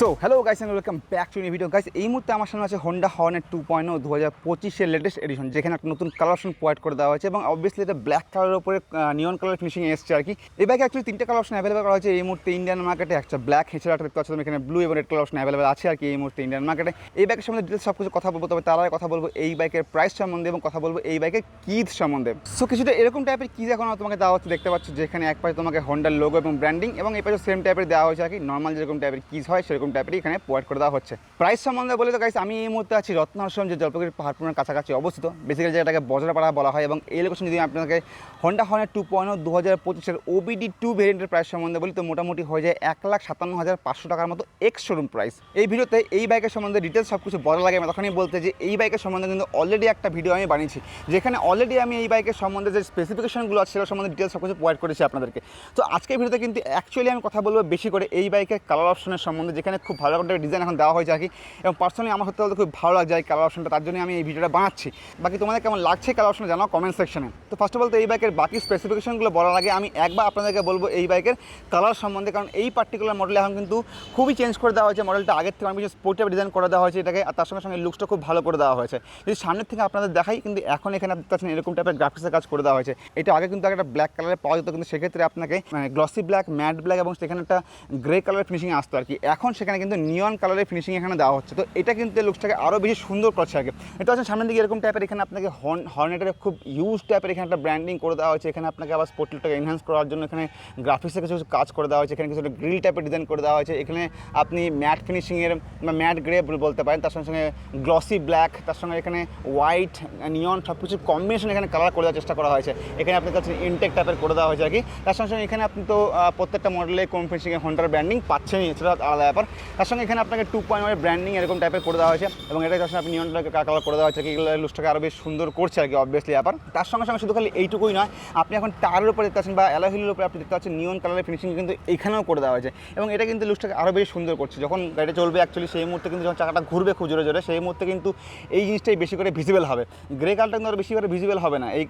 So hello guys and welcome back to new video guys. এই মুহূর্তে আমার সামনে আছে হোন্ডা হর্নেট 2.0 2025 লেটেস্ট এডিশন, যেখানে একটা নতুন কালার অপশন প্রোভাইড করে দেওয়া হয়েছে এবং অবভিয়াসলি এটা ব্ল্যাক কালারের উপরে নিয়ন কালার ফিনিশিং এসছে আর কি। এই বাইকে অ্যাকচুয়ালি তিনটা কালার অপশন অ্যাভেলেবল করা হয়েছে এই মুহূর্তে ইন্ডিয়ান মার্কেটে। একটা ব্ল্যাক এছাড়া দেখতে পাচ্ছি এখানে ব্লু এবং রেড কালার অপশন অ্যাভেলেবল আছে আর কি এই মুহূর্তে ইন্ডিয়ান মার্কেটে। এই বাইকের সম্বন্ধে ডিটেলস সব কিছু কথা বলবো, তবে তার আগে কথা বলবো এই বাইকের প্রাইস সম্বন্ধে এবং কথা বলবো এই বাইকের কিজ সম্বন্ধে। সো কিছুটা এরকম টাইপের কিজ এখন তোমাকে দেওয়া হচ্ছে, দেখতে পাচ্ছ যেখানে এক পাশে তোমাকে হোন্ডার লোগো এবং ব্র্যান্ডিং এবং এই পাশে সেম টাইপের দেওয়া হয়েছে আর কি। নর্মাল যেরকম টাইপের কিজ হয় সেরকম টাইপেরই এখানে প্রোভাইড করে দেওয়া হচ্ছে। প্রাইস সম্বন্ধে বলে তো গাইস, আমি এই মুহূর্তে আছি রত্নাশ্রম, যে জলপাইগুড়ি পাহাড়পুরের কাছাকাছি অবস্থিত, বেসিক্যালি যেটাকে বজরাপাড়া বলা হয়। এবং এই লোকেশন যদি আপনাকে হোন্ডা হর্নেট 2.0 2025 OBD2 ভেরিয়েন্টের প্রাইস সম্বন্ধে বলি তো মোটামুটি হয়ে যায় 1,57,500 টাকার মতো এক্স শোরুম প্রাইস। এই ভিডিওতে এই বাইকের সম্বন্ধে ডিটেলস সব কিছু বলা লাগে, আমি তখনই বলতে যে এই বাইকের সম্বন্ধে কিন্তু অলরেডি একটা ভিডিও আমি বানিয়েছি, যেখানে অলরেডি আমি এই বাইকের সম্বন্ধে যে স্পেসিফিকেশনগুলো আছে সেটার সম্বন্ধে ডিটেলস সব কিছু প্রোভাইড করেছি আপনাদেরকে। তো আজকের ভিডিওতে কিন্তু অ্যাকচুয়ালি আমি কথা বলবো বেশি করে এই বাইকের কালার অপশনের সম্বন্ধে, যেখানে খুব ভালো একটা ডিজাইন এখন দেওয়া হয়েছে আর কি। এবং পার্সোনালি আমার সত্যি বলতে খুব ভালো লাগছে এই কালার অপশনটা, তার জন্য আমি এই ভিডিওটা বানাচ্ছি। বাকি তোমাদের কেমন লাগছে কালার অপশন জানাও কমেন্ট সেকশনে। তো ফার্স্ট অফ অল তো এই বাইকের বাকি স্পেসিফিকেশনগুলো বলার আগে আমি একবার আপনাদেরকে বলবো এই বাইকের কালার সম্বন্ধে, কারণ এই পার্টিকুলার মডেল এখন কিন্তু খুবই চেঞ্জ করে দেওয়া হয়েছে। মডেলটা আগের থেকে অনেক বেশি স্পোর্টিভ ডিজাইন করে দেওয়া হয়েছে এটাকে, আর তার সঙ্গে সঙ্গে লুকসটা খুব ভালো করে দেওয়া হয়েছে। যদি সামনের থেকে আপনাদের দেখাই, কিন্তু এখন এখানে আপনার কাছে এরকম টাইপের গ্রাফিক্সের কাজ করে দেওয়া হয়েছে। এটা আগে কিন্তু একটা ব্ল্যাক কালারে পাওয়া যেত, কিন্তু সেক্ষেত্রে আপনাকে গ্লসি ব্ল্যাক, ম্যাট ব্ল্যাক এবং সেখানে একটা গ্রে কালারের ফিনিশিং আসতো আর কি। এখন সেখানে কিন্তু নিয়ন কালারের ফিনিশিং এখানে দেওয়া হচ্ছে। তো এটা কিন্তু লুকসটাকে আরও বেশি সুন্দর করছে আগে। এটা হচ্ছে সামনের দিকে এরকম টাইপের, এখানে আপনাকে হর্নেটের খুব ইউজ টাইপের এখানে একটা ব্র্যান্ডিং করে দেওয়া হয়েছে। এখানে আপনাকে আবার স্পোর্ট লুকটাকে এনহ্যান্স করার জন্য এখানে গ্রাফিক্সের কিছু কাজ করে দেওয়া হয়েছে। এখানে কিছু একটা গ্রিল টাইপের ডিজাইন করে দেওয়া হয়েছে। এখানে আপনি ম্যাট ফিনিশিংয়ের বা ম্যাট গ্রে বলতে পারেন, তার সঙ্গে সঙ্গে গ্লসি ব্ল্যাক, তার সঙ্গে এখানে হোয়াইট, নিয়ন সব কিছু কম্বিনেশন এখানে কালার করে দেওয়ার চেষ্টা করা হয়েছে। এখানে আপনার কাছে ইনটেক টাইপের করে দেওয়া হয়েছে আর কি। তার সঙ্গে সঙ্গে এখানে আপনি তো প্রত্যেকটা মডেলে কোন ফিনিশিংয়ের হোন্ডার ব্র্যান্ডিং পাচ্ছেনই, সেটা আলাদা ব্যাপার। তার সঙ্গে এখানে আপনাকে 2.1 ব্র্যান্ডিং এরকম টাইপের করে দেওয়া হয়েছে এবং এটা তার সঙ্গে আপনি নিয়নটাকে কালার করে দেওয়া হয়েছে, এগুলো লুকটাকে আরও বেশ সুন্দর করছে আর কি অবভিয়াসলি ব্যাপার। তার সঙ্গে সঙ্গে শুধু খালি এইটুকুই নয়, আপনি এখন টায়ারের উপরে দেখতে পাচ্ছেন বা অ্যালয় উপরে আপনি দেখতে পাচ্ছেন নিয়ন কালারের ফিনিশিং কিন্তু এখানেও করে দেওয়া হয়েছে এবং এটা কিন্তু লুকটাকে আরও বেশি সুন্দর করছে। যখন গাড়িটা চলবে অ্যাকচুয়ালি সেই মুহূর্তে কিন্তু যখন চাকাটা ঘুরবে খুব জোরে জোরে, সেই মুহূর্তে কিন্তু এই জিনিসটাই বেশি করে ভিজিবল হবে। গ্রে কালারটা কিন্তু আরও বেশি করে ভিজিবল হবে না, এই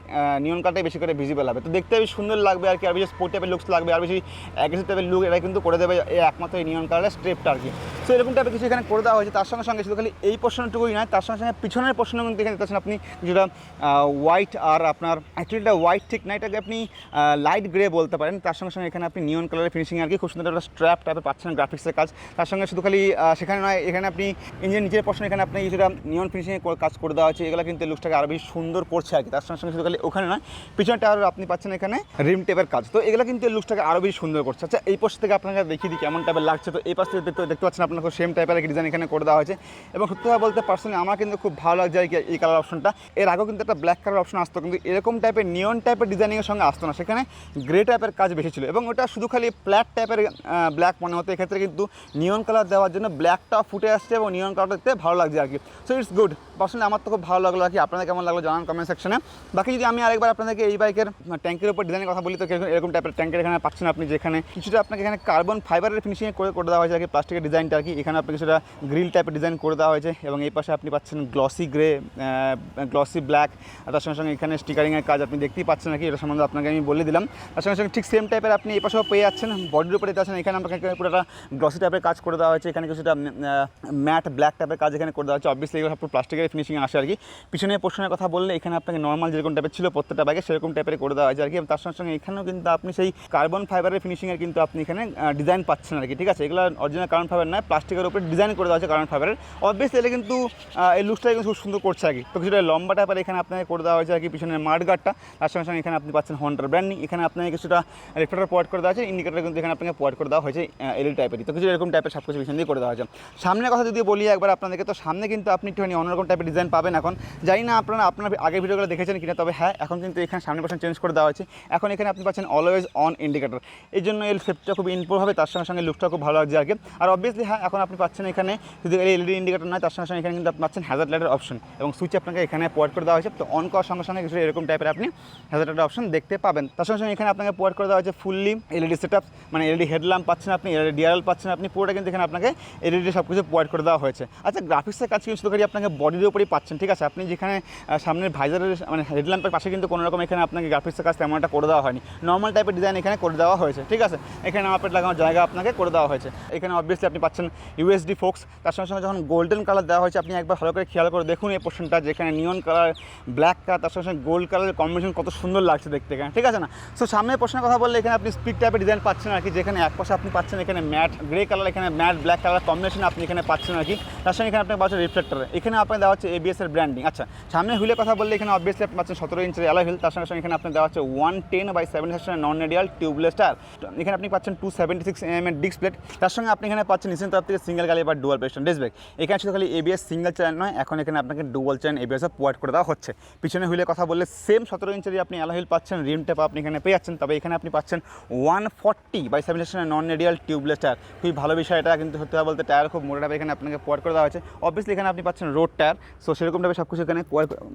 নিয়ন কালারটাই বেশি করে ভিজিবল হবে। তো দেখতে বেশ সুন্দর লাগবে আর কি, আর বেশি স্পোর্ট টাইপের লুকস লাগবে, আর বেশি অ্যাগ্রেসিভ টাইপের লুক এটা কিন্তু করে দেবে এই একমাত্র এই নিয়ন কালারের স্ট্রেপটা আর কি। সো এরকম টাইপের কিছু এখানে করে দেওয়া হয়েছে। তার সঙ্গে সঙ্গে শুধু খালি এই পোর্শনটুকুই নয়, তার সঙ্গে সঙ্গে পিছনের পোর্শনে কিন্তু এখানে দেখতে পাচ্ছেন আপনি কিছুটা হোয়াইট, আর আপনার অ্যাকচুয়ালি এটা হোয়াইট ঠিক না, এটাকে আপনি লাইট গ্রে বলতে পারেন। তার সঙ্গে সঙ্গে এখানে আপনি নিয়ন কালারের ফিনিশিং আর কি খুব সুন্দর একটা স্ট্র্যাপ টাইপের পাচ্ছেন গ্রাফিক্সের কাজ। তার সঙ্গে শুধু খালি সেখানে নয়, এখানে আপনি ইঞ্জিনের নিচের পোর্শন এখানে আপনি কিছুটা নিয়ন ফিনিশিংয়ে কাজ করে দেওয়া হয়েছে, এগুলো কিন্তু লুকটাকে আরও বেশি সুন্দর করছে আর কি। তার সঙ্গে সঙ্গে শুধু খালি ওখানে নয়, পিছনটা আরও আপনি পাচ্ছেন এখানে রিম টেপের কাজ। তো এগুলো কিন্তু লুকটাকে আরও বেশি সুন্দর করছে। আচ্ছা এই পাশ থেকে আপনাকে দেখিয়ে দিই কেমন টাইপের লাগছে। তো এই পাশ থেকে দেখতে পাচ্ছেন আপনার সেম টাইপের ডিজাইন এখানে করে দেওয়া হয়েছে এবং সত্যি কথা বলতে পার্সোনালি আমার কিন্তু খুব ভালো লাগছে এই কালার অপশনটা। এর আগেও কিন্তু একটা ব্ল্যাক কালার অপশন আসতো, কিন্তু এরকম টাইপের নিয়ন টাইপের ডিজাইনিংয়ের সঙ্গে আসতো না, সেখানে গ্রে টাইপের কাজ বেশি ছিল এবং ওটা শুধু খালি ফ্ল্যাট টাইপের ব্ল্যাক মনে হতো। এক্ষেত্রে কিন্তু নিয়ন কালার দেওয়ার জন্য ব্ল্যাকটা ফুটে আসছে এবং নিয়ন কালারটা দেখতে ভালো লাগছে আর কি। সো ইটস গুড, পার্সোনালি আমার তো খুব ভালো লাগলো আর কি। আপনাদের কেমন লাগলো জানান কমেন্ট সেকশনে। বাকি যদি আমি আরেকবার আপনাদেরকে এই বাইকের ট্যাঙ্কের উপর ডিজাইনের কথা বলি, তো এরকম টাইপের ট্যাঙ্কের এখানে পাচ্ছেন আপনি, যেখানে কিছুটা আপনাকে এখানে কার্বন ফাইবারের ফিনিশিং করে দেওয়া হয়েছে আর কি, প্লাস্টিকের ডিজাইনটা আর কি। এখানে আপনি কিছুটা গ্রিল টাইপের ডিজাইন করে দেওয়া হয়েছে এবং এই পাশে আপনি পাচ্ছেন গ্লসি গ্রে, গ্লসি ব্ল্যাক, আর তার সঙ্গে সঙ্গে এখানে স্টিকারিংয়ের কাজ আপনি দেখতেই পাচ্ছেন আর কি। এটা সম্বন্ধে আপনাকে আমি বলে দিলাম। তার সঙ্গে সঙ্গে ঠিক সেম টাইপের আপনি এই পাশেও পেয়ে যাচ্ছেন, বডির উপরে দেখতে পাচ্ছেন এখানে আপনাকে পুরো একটা গ্লসি টাইপের কাজ করে দেওয়া হয়েছে। এখানে কিছুটা ম্যাট ব্ল্যাক টাইপের কাজ এখানে করে দেওয়া হচ্ছে। অবভিয়াসলি এগুলো সব প্লাস্টিকের ফিনিশিং আসে আর কি। পিছনের পোর্শনের কথা বললে এখানে আপনাকে নর্মাল যেরকম টাইপের ছিল প্রত্যেকটা বাইকে সেরকম টাইপের করে দেওয়া হয়েছে আর কি। তার সঙ্গে সঙ্গে এখানেও কিন্তু আপনি সেই কার্বন ফাইবারের ফিনিশিংয়ের কিন্তু আপনি এখানে ডিজাইন পাচ্ছেন আর কি। ঠিক আছে, এগুলো অরিজিনাল কার্বন ফাইবার নয়, প্লাস্টিকের উপরে ডিজাইন করে দেওয়া হচ্ছে কার্বন ফাইবারের। অবভিয়াসলি এটা কিন্তু এই লুকটা কিন্তু খুব সুন্দর করছে আর কি। তো কিছুটা লম্বা টাইপের এখানে আপনাকে করে দেওয়া হয়েছে আর কি পিছনের মাঠগার্ডটা। তার সঙ্গে সঙ্গে এখানে আপনি পাচ্ছেন হন্ডার ব্র্যান্ডিং। এখানে আপনাকে কিছুটা রিফ্লেক্টর প্রোভাইড করে দেওয়া হয়েছে, ইন্ডিকেটর কিন্তু এখানে আপনাকে প্রোভাইড করে দেওয়া হয়েছে এলইডি টাইপেরই। তো কিছু এরকম টাইপের সব কিছু পিছন দিয়ে করে দেওয়া হয়েছে। সামনের কথা যদি বলি একবার আপনাদেরকে, তো সামনে কিন্তু আপনি একটুখানি অন্যরকম টাইপের ডিজাইন পাবেন এখন। জানি না আপনার আগের ভিডিওগুলো দেখেছেন কিনা, তবে হ্যাঁ এখন কিন্তু এখানে সামনের পাশে চেঞ্জ করে দেওয়া হয়েছে। এখন এখানে আপনি পাচ্ছেন অলওয়েজ অন ইন্ডিকেটর, এই জন্য এর সেফটিটা খুব ইম্প্রুভ হবে। তার সঙ্গে সঙ্গে লুকটা খুব ভালো লাগছে আর কি। আর অবভিয়াসলি হ্যাঁ এখন আপনি পাচ্ছেন এখানে যদি এলইডি ইন্ডিকেটর নয়, তার সঙ্গে সঙ্গে এখানে কিন্তু আপনি পাচ্ছেন হ্যাজার্ড লাইটের অপশন এবং সুইচ আপনাকে এখানে প্রোভাইড করে দেওয়া হয়েছে। তো অন করার সঙ্গে সঙ্গে কিছু এরকম টাইপের আপনি হ্যাজার্ড লাইটের অপশন দেখতে পাবেন। তার সঙ্গে সঙ্গে এখানে আপনাকে প্রোভাইড করে দেওয়া হয়েছে ফুললি এলইডি সেটআপ, মানে এলইডি হেডল্যাম্প পাচ্ছেন আপনি, এলইডি ডিআরএল পাচ্ছেন আপনি, পুরোটা কিন্তু এখানে আপনাকে এলইডি সব কিছু প্রোভাইড করে দেওয়া হয়েছে। আচ্ছা গ্রাফিক্সের কাজ কিন্তু শুধু করে আপনাকে বডির উপরেই পাচ্ছেন। ঠিক আছে, আপনি যেখানে সামনের ভাইজারের মানে হেডল্যাম্পের পাশে কিন্তু কোনো রকম এখানে আপনাকে গ্রাফিক্সের কাজ তেমন একটা করে দেওয়া হয়নি, নর্মাল টাইপের ডিজাইন এখানে করে দেওয়া হয়েছে। ঠিক আছে, এখানে আপডেট লাগানোর জায়গা আপনাকে করে দেওয়া হয়েছে। এখানে অবভিয়াসলি আপনি পাচ্ছেন ইউএসডি ফোক্স, তার সঙ্গে সঙ্গে যখন গোল্ডেন কালার দেওয়া হয়েছে আপনি একবার ভালো করে খেয়াল করে দেখুন এই পোর্শনটা, যেখানে নিয়ন কালার, ব্ল্যাক কালার, তার সঙ্গে সঙ্গে গোল্ড কালারের কম্বিনেশন কত সুন্দর লাগছে দেখতে এখানে, ঠিক আছে না। সো সামনের পোর্শনের কথা বললে এখানে আপনি স্পিড টাইপের ডিজাইন পাচ্ছেন আর কি, যেখানে এক পাশে আপনি পাচ্ছেন এখানে ম্যাট গ্রে কালার, এখানে ম্যাট ব্ল্যাক কালার কম্বিনেশন আপনি এখানে পাচ্ছেন আর কি। তার সঙ্গে এখানে আপনি পাচ্ছেন রিফ্লেক্টর, এখানে আপনি দেওয়া হচ্ছে ABS এর ব্র্যান্ডিং। আচ্ছা, সামনে হুইলের কথা বললে এখানে অবভিয়াসলি আপনি পাচ্ছেন 17 ইঞ্চের অ্যালয় হুইল, তার সঙ্গে সঙ্গে এখানে আপনি দেওয়া হচ্ছে 110/7 নন রেডিয়াল টিউবলেস টায়ার, এখানে আপনি পাচ্ছেন 276 mm এর ডিস্ক প্লেট, তার সঙ্গে আপনি এখানে পাচ্ছেন নিচের তরফ থেকে single caliper dual piston disc brake. এখানে শুধু খালি ABS সিঙ্গেল চ্যানেল নয়, এখন এখানে আপনাকে ডুয়াল চ্যানেল ABS প্রোভাইড করে দেওয়া হচ্ছে। পিছনে হুইলের কথা বললে সেম 17 ইঞ্চের আপনি অ্যালয় হুইল পাচ্ছেন, রিম টেপ আপনি এখানে পেয়ে যাচ্ছেন, তবে এখানে আপনি পাচ্ছেন 140/7 নন রেডিয়াল টিউবলেস টায়ার। খুবই ভালো বিষয় এটা, কিন্তু সত্যি কথা বলতে টায়ার খুব মোটা টাইপের এখানে আপনাকে প্রোভাইড করে দেওয়া হয়েছে। অবভিয়াসলি এখানে আপনি পাচ্ছেন রোড টায়ার, সো সেরকমভাবে সব কিছু এখানে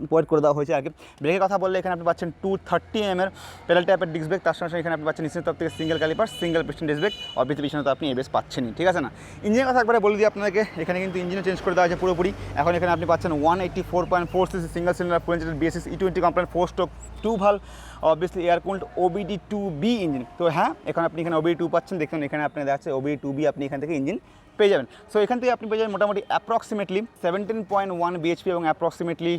প্রোভাইড করে দেওয়া হয়েছে আর কি। ব্রেকের কথা বললে এখানে আপনি পাচ্ছেন 230 mm পেডাল টাইপের ডিস্ক ব্রেক, তার সঙ্গে সঙ্গে এখানে আপনি পাচ্ছেন নিচের তরফ থেকে single caliper single piston disc brake, obviously পিছনে তো আপনি ABS পাচ্ছেনই, ঠিক আছে না। ইঞ্জিনের কথা একবারে বলে দিই আপনাকে, এখানে কিন্তু ইঞ্জিনও চেঞ্জ করে দেওয়া হয়েছে পুরোপুরি। এখন এখানে আপনি পাচ্ছেন 184.4 cc সিঙ্গেল সিলিন্ডার 4 ইঞ্জিনের BSS E20 কমপ্লেন্ট 4 স্ট্রোক 2 ভাল obviously air cooled OBD2B engine. তো হ্যাঁ, এখন আপনি এখানে OBD2 পাচ্ছেন, দেখুন এখানে আপনি দেখাচ্ছে OBD2B আপনি এখান থেকে ইঞ্জিন পেয়ে যাবেন। সো এখান থেকে আপনি পেয়ে যাবেন মোটামুটি অ্যাপ্রক্সিমেটলি 17.1 bhp এবং অ্যাপ্রক্সিমেটলি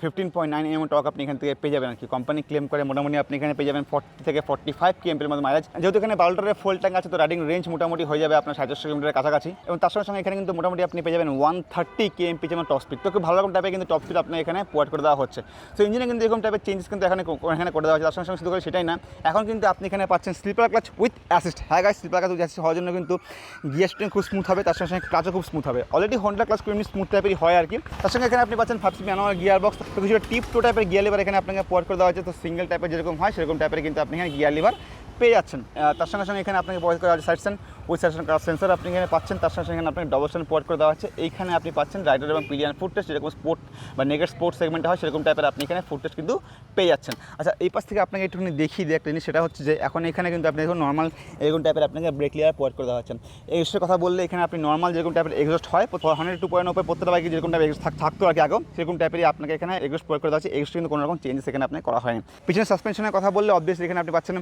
15.9 mm টর্ক আপনি এখান থেকে পেয়ে যাবেন আর কি। কোম্পানি ক্লেম করে মোটামুটি আপনি এখানে পেয়ে যাবেন 40 থেকে 45 km এর মতো মাইলেজ। যেহেতু এখানে 12 লিটারের ফুল ট্যাঙ্ক আছে, তো রাইডিং রেঞ্জ মোটামুটি হয়ে যাবে আপনার 67 কিলোমিটারের কাছাকাছি, এবং তার সঙ্গে সঙ্গে এখানে কিন্তু মোটামুটি আপনি পেয়ে যাবেন 130 kmph যেমন টপ স্পিড। তো খুব ভালো রকম টাইপের কিন্তু টপ স্পিড আপনার এখানে প্রোভাইড করে দেওয়া হচ্ছে। সো ইঞ্জিনে কিন্তু এরকম টাইপের চেঞ্জেস কিন্তু এখানে করে দেওয়া হচ্ছে। তার সঙ্গে সঙ্গে শুধু করে সেটাই না, এখন কিন্তু আপনি এখানে পাচ্ছেন স্লিপার ক্লাচ উইথ অ্যাসিস্ট। হ্যাঁ guys, slipper clutch with assist হওয়ার জন্য কিন্তু গিয়ার স্টিয়ারিং খুব স্মুথ হবে, তার সঙ্গে সঙ্গে ক্লাচও খুব স্মুথ হবে। অলরেডি হোন্ডা ক্লাচ এমনি স্মুথ টাইপেরই হয় আর কি। তার সঙ্গে এখানে আপনি পাচ্ছেন 5 speed ম্যানুয়াল গিয়ার বক্স, তো কিছু টিপ টো টাইপের গিয়ার লিভার এখানে আপনাকে প্রোভাইড করে দেওয়া হচ্ছে। তো সিঙ্গেল টাইপের যেরকম হয় সেরকম টাইপের কিন্তু আপনি এখানে গিয়ার লিভার পেয়ে যাচ্ছেন। তার সঙ্গে সঙ্গে এখানে আপনাকে প্রোভাইড করা হচ্ছে সাইড স্ট্যান্ড ওই সাইড স্ট্যান্ড সেন্সর আপনি এখানে পাচ্ছেন। তার সঙ্গে এখানে আপনাকে ডবল স্ট্যান্ড প্রোভাইড করে দেওয়া হচ্ছে। এইখানে আপনি পাচ্ছেন রাইডার এবং পিলিয়ান ফুট টেস্ট, যেরকম স্পোর্ট বা নেগেট স্পোর্ট সেগমেন্টে হয় সেরকম টাইপের আপনি এখানে ফুট টেস্ট কিন্তু পেয়ে যাচ্ছেন। আচ্ছা, এই পাশ থেকে আপনাকে একটুখানি দেখিয়ে দিই একটা জিনিস, সেটা হচ্ছে যে এখন এখানে কিন্তু আপনি দেখুন নর্মাল এরকম টাইপের আপনাকে ব্রেক লিভার প্রোভাইড করে দেওয়া হচ্ছে। এক্সট্রা কথা বললে এখানে আপনি নর্মাল যেরকম টাইপের এক্সস্ট হয় 100 2.0 উপরে প্রত্যেকটা বাইকে যেরকম টাইপের এক্সস্ট থাকতো আর কি আগেও, সেরকম টাইপেরই আপনাকে এখানে এক্সস্ট প্রোভাইড করে দেওয়া হচ্ছে। এক্সট্রা কিন্তু কোনো রকম চেঞ্জেস এখানে আপনি করা হয়নি। পিছনে সাসপেনশনের কথা বললে অবভিয়াসলি এখানে আপনি পাচ্ছেন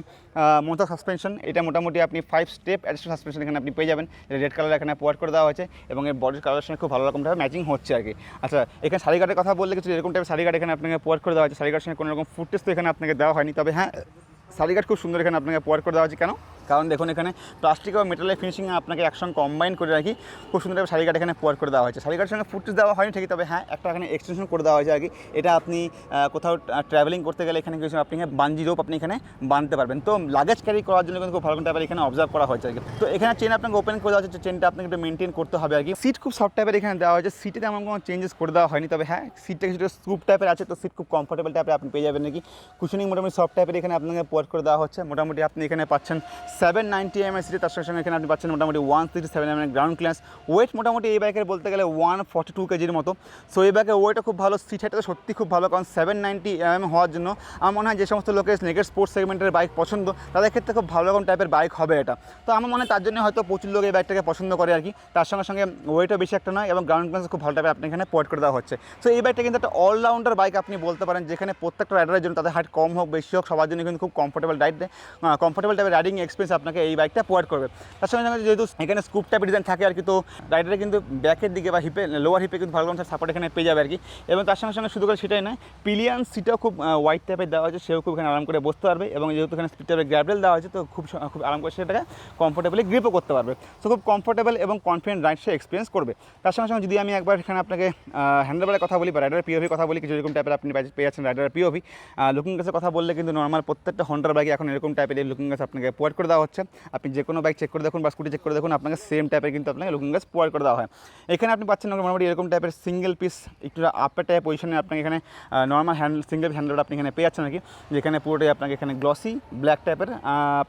মোটা সাসপেনশন, এটা মোটামুটি আপনি 5 স্টেপ অ্যাডজাস্ট সাসপেনশন এখানে আপনি পেয়ে যাবেন। রেড কালার এখানে প্রোভাইড করে দেওয়া হয়েছে এবং এর বডির কালারের সঙ্গে খুব ভালো রকমভাবে ম্যাচিং হচ্ছে আর কি। আচ্ছা, এখানে সারি গার্ডের কথা বললে কিছু এরকম টাইপের সারি গার্ড এখানে আপনাকে প্রোভাইড করে দেওয়া হয়েছে। সারি গার্ডের সঙ্গে কোনো রকম ফুট টেস্ট তো এখানে আপনাকে দেওয়া হয়নি, তবে হ্যাঁ সারি গার্ড খুব সুন্দর এখানে আপনাকে প্রোভাইড করে দেওয়া হয়েছে। কেন? কারণ দেখুন এখানে প্লাস্টিক ও মেটালের ফিনিশিং আপনাকে একসঙ্গে কম্বাইন করে রাখি খুব সুন্দর সারি গার্ড এখানে প্রোভাইড করে দেওয়া হয়েছে। সারি গার্ডের সঙ্গে ফুটটেজ দেওয়া হয়নি ঠিকই, তবে হ্যাঁ একটা এখানে এক্সটেনশন করে দেওয়া হয়েছে আর কি। এটা আপনি কোথাও ট্রাভেলিং করতে গেলে এখানে কিছু আপনি বাঞ্জি রোপ আপনি এখানে বাঁধতে পারবেন। তো লাগেজ ক্যারি করার জন্য কিন্তু খুব ভালো টাইপের এখানে অবজার্ভ করা হয়েছে আর কি। তো এখানে চেন আপনাকে ওপেন করে দেওয়া হচ্ছে, চেনটা আপনাকে একটু মেনটেন করতে হবে আর কি। সিট খুব সফট টাইপের এখানে দেওয়া হয়েছে, সিটে তেমন কোনো চেঞ্জেস করে দেওয়া হয়নি, তবে হ্যাঁ সিটটা কিছুটা স্কুপ টাইপের আছে, তো সিট খুব কমফোর্টেবল টাইপের আপনি পেয়ে যাবেন নাকি। কুশনিং মোটামুটি সফট টাইপের এখানে আপনাকে প্রোভাইড করে দেওয়া হচ্ছে। মোটামুটি আপনি এখানে পাচ্ছেন 790 mm সিটে, তার সঙ্গে এখানে আপনি পাচ্ছেন মোটামুটি 167 mm গ্রাউন্ড ক্লিয়ারেন্স। ওয়েট মোটামুটি এই বাইকের বলতে গেলে 142 কেজির মতো। সো এই বাইকের ওয়েটটা খুব ভালো, সিট হাইটটা সত্যি খুব ভালো, কারণ 790 mm হওয়ার জন্য আমার মনে হয় যে সমস্ত লোকের নেগেট স্পোর্টস সেগমেন্টের বাইক পছন্দ তাদের ক্ষেত্রে খুব ভালো রকম টাইপের বাইক হবে এটা। তো আমার মনে হয় তার জন্য হয়তো প্রচুর লোক এই বাইকটাকে পছন্দ করে আর কি। তার সঙ্গে সঙ্গে ওয়েটও বেশি একটা নয় এবং গ্রাউন্ড ক্লিয়ারেন্স খুব ভালো টাইপের আপনি এখানে প্রোভাইড করে দেওয়া হচ্ছে। সো এই বাইকটা কিন্তু একটা অলরাউন্ডার বাইক আপনি বলতে পারেন, যেখানে প্রত্যেকটা রাইডারের জন্য তাদের হাইট কম হোক বেশি হোক সবার জন্য কিন্তু খুব কমফোর্টেবল টাইপের রাইডিং এক্সপিরিয়েন্স আপনাকে এই বাইকটা প্রোভাইড করবে। তার সঙ্গে সঙ্গে যেহেতু এখানে স্কুপ টাইপের ডিজাইন থাকে আর কি, তো রাইডারে কিন্তু ব্যাকের দিকে বা হিপে লোয়ার হিপে কিন্তু ভালো রকম সাপোর্ট এখানে পেয়ে যাবে আর কি। এবং তার সঙ্গে সঙ্গে শুধু করে সেটাই নয়, পিলিয়ান সিটও খুব ওয়াইড টাইপের দেওয়া হয়েছে, সেও খুব এখানে আরাম করে বসতে পারবে এবং যেহেতু এখানে স্পিড টাইপের গ্র্যাবেল দেওয়া হয়েছে তো খুব আরাম করে সেটাকে কমফোর্টেবলি গ্রিপও করতে পারবে। তো খুব কমফোর্টেবল এবং কনফিডেন্ট রাইড সে এক্সপিরিয়েন্স করবে। তার সঙ্গে সঙ্গে যদি আমি একবার এখানে আপনাকে হ্যান্ডেলবারের কথা বলি বা রাইডারের পিওভি কথা বলি, কিছু এরকম টাইপের আপনি পেয়ে যাচ্ছেন রাইডারের পিওভি। লুকিং গ্লাসের কথা বললে কিন্তু নর্মাল প্রত্যেকটা হন্ডার বাইকে এখন এরকম টাইপের এই লুকিং গ্লাস আপনাকে প্রোভাইড করে দেওয়া হচ্ছে। আপনি যে কোনো বাইক চেক করে দেখুন বা স্কুটি চেক করে দেখুন, আপনাকে সেম টাইপের কিন্তু আপনাকে লুকিং গ্লাস প্রোভাইড করে দেওয়া হয়। এখানে আপনি পাচ্ছেন মোটামুটি এরকম টাইপের সিঙ্গেল পিস একটু আপের টাইপ পজিশনে আপনাকে এখানে নর্মাল সিঙ্গেল হ্যান্ডেল আপনি এখানে পেয়ে যাচ্ছেন আর কি, যেখানে পুরোটাই আপনাকে এখানে গ্লসি ব্ল্যাক টাইপের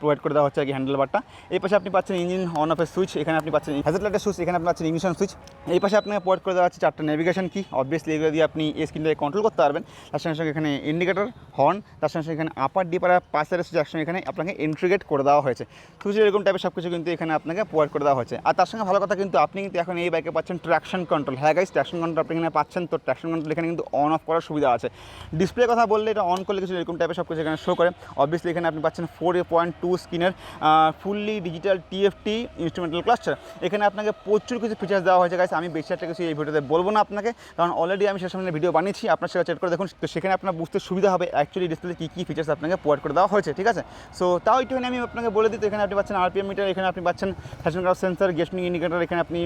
প্রোভাইড করে দেওয়া হচ্ছে আর কি হ্যান্ডেল বারটা। এই পাশে আপনি পাচ্ছেন ইঞ্জিন অন অফের সুইচ, এখানে আপনি পাচ্ছেন হ্যাজার্ড লাইটের সুইচ, এখানে আপনি পাচ্ছেন ইগনিশন সুইচ। এই পাশে আপনাকে প্রোভাইড করে দেওয়া হচ্ছে 4টা নেভিগেশন কি, অবভিয়াসলি এগুলো দিয়ে আপনি এই স্ক্রিনটাকে কন্ট্রোল করতে পারবেন। তার সঙ্গে এখানে ইন্ডিকেটর হর্ন, তার সঙ্গে এখানে আপার ডিপার পাশের সুইচ একসঙ্গে এখানে আপনাকে ইন্টিগ্রেট করে দেওয়া হয়েছে। হয়েছে। তো এরকম টাইপের সব কিছু কিন্তু এখানে আপনাকে প্রোভাইড করে দেওয়া হয়েছে। আর তার সঙ্গে ভালো কথা কিন্তু আপনি কিন্তু এখন এই বাইকে পাচ্ছেন ট্র্যাকশন কন্ট্রোল। হ্যাঁ গাইস, ট্র্যাকশন কন্ট্রোল আপনি এখানে পাচ্ছেন। তো ট্র্যাকশন কন্ট্রোল এখানে কিন্তু অন অফ করার সুবিধা আছে। ডিসপ্লে কথা বললে এটা অন করলে কিছু এরকম টাইপের সব কিছু এখানে শো করে। অবভিয়াসলি এখানে আপনি পাচ্ছেন 4.2 স্ক্রিনের fully digital TFT instrumental cluster. এখানে আপনাকে প্রচুর কিছু ফিচার্স দেওয়া হয়েছে গাইস। আমি বেশি একটা কিছু এই ভিডিওতে বলবো না আপনাকে, কারণ অলরেডি আমি সেসব ভিডিও বানিয়েছি, আপনার সেটা চেক করে দেখুন। তো সেখানে আপনার বুঝতে সুবিধা হবে অ্যাকচুয়ালি ডিসপ্লেতে কী কী ফিচার্স আপনাকে প্রোভাইড করে দেওয়া হয়েছে, ঠিক আছে। সো তাও একটুখানি আমি আপনাকে বলে দিই। তো এখানে আপনি পাচ্ছেন আরপিএম মিটার, এখানে আপনি পাচ্ছেন ফ্যাশন কার সেন্সার, গেস্টিং ইন্ডিকেটর, এখানে আপনি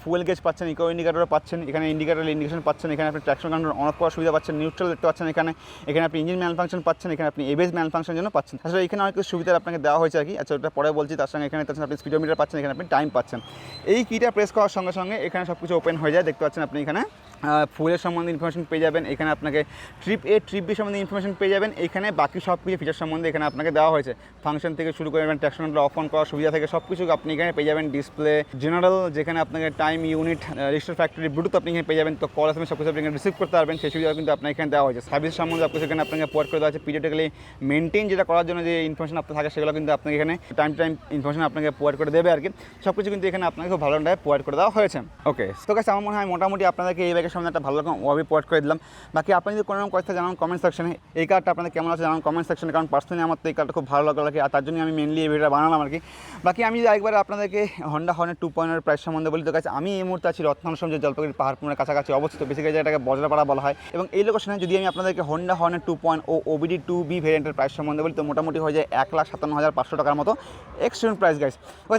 ফুয়েল গেজ পাচ্ছেন, ইকো ইন্ডিকেটর পাচ্ছেন, এখানে ইন্ডিকেশন পাচ্ছেন, এখানে আপনি ট্র্যাকশন কন্ট্রোল অন অফ করার সুবিধা পাচ্ছেন, নিউট্রাল দেখতে পাচ্ছেন, এখানে আপনি ইঞ্জিন ম্যান ফাংশন পাচ্ছেন, এখানে আপনি এবিএস ম্যান ফাংশন জন্য পাচ্ছেন। আসলে এখানে অনেক কিছু সুবিধা আপনাকে দেওয়া হয়েছে আর কি। আচ্ছা, ওটা পরে বলছি। তার সঙ্গে এখানে আপনি স্পিডোমিটার পাচ্ছেন, এখানে আপনি টাইম পাচ্ছেন। এই কিটা প্রেস করার সঙ্গে সঙ্গে এখানে সব কিছু ওপেন হয়ে যায়, দেখতে পাচ্ছেন আপনি এখানে ফুয়েলের সম্বন্ধে ইনফরমেশন পেয়ে যাবেন, এখানে আপনাকে ট্রিপ এ ট্রিপ বি সম্বন্ধে ইনফরমেশন পেয়ে যাবেন, এখানে বাকি সব কিছু ফিচার সম্বন্ধে এখানে আপনাকে দেওয়া হয়েছে। ফাংশন থেকে শুরু করে ট্র্যাকশন কন্ট্রোল অফ অন করার সুবিধা থেকে সব কিছু আপনি এখানে পেয়ে যাবেন। ডিসপ্লে জেনারেল, যেখানে আপনাকে time unit, register factory, Bluetooth আপনি এখানে পেয়ে যাবেন। তো কল এসএমএস সব কিছু আপনি এখানে রিসিভ করতে পারবেন, সেই সুবিধা কিন্তু আপনার এখানে দেওয়া হয়েছে। সার্ভিস সম্বন্ধে আপনি এখানে আপনাকে প্রোভাইড করে দেওয়া হচ্ছে। পিরিয়ডিক্যালি মেনটেন যেটা করার জন্য যে ইনফরমেশন আপনার থাকে সেগুলো কিন্তু আপনাকে এখানে টাইম ইনফরমেশন আপনাকে প্রোভাইড করে দেবে আর কি। সব কিছু কিন্তু এখানে আপনাকে খুব ভালো প্রোভাইড করে দেওয়া হয়েছে। ওকে, তো গাইস আমার মনে হয় মোটামুটি আপনাদেরকে এই বাইকের সামনে একটা ভালো রকম ওভাবে প্রোভাইড করে দিলাম। বাকি আপনি যদি কোনো রকম কথা জানান কমেন্ট সেকশনে, এই কারটা আপনাদের কেমন আছে জানান কমেন্ট সেকশনে, কারণ পার্সোনালি আমার তো এই কারটা খুব ভালো লাগে আর তার জন্য আমি মেনলি এই ভিডিওটা বানালাম আর কি। বাকি আমি যদি একবার আপনাদেরকে হন্ডা হর্নেট 2.0 প্রাইস সম্বন্ধে বলি, তো গাইস আমি এই মুহূর্তে আছি রত্নাশ্রম, যে জলপাইগুড়ি পাহাড়পুরের কাছাকাছি অবস্থিত, বেসিক্যালি যেটাকে বজ্রপাড়া বলা হয়। এবং এই লোকেশনে যদি আমি আপনাদেরকে হন্ডা হর্নেট 2.0 ওবিডি 2B ভেরিয়েন্টের প্রাইস সম্বন্ধে বলি, তো মোটামুটি হয়ে যায় 1,57,500 টাকার মতো এক্সট্রিম প্রাইস গাইস।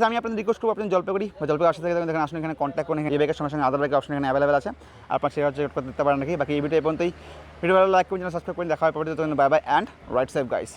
আমি আপনাদের রিকোয়েস্ট করবো আপনি জলপাইগুড়ি আসতে থেকে দেখেন আসলে এখানে কন্ট্যাক্ট করে এই বাইকের সঙ্গে আদার বাইকের অপশন এখানে অ্যাভেলেবেল আছে, আপনার সেটা চেক করতে পারেন নাকি। বাকি এই ভিডিও এই পর্যন্তই। ভিডিও ভালো লাইক করুন, সাবস্ক্রাইব করুন, দেখা হয় পরবর্তীতে। Bye bye and right safe guys.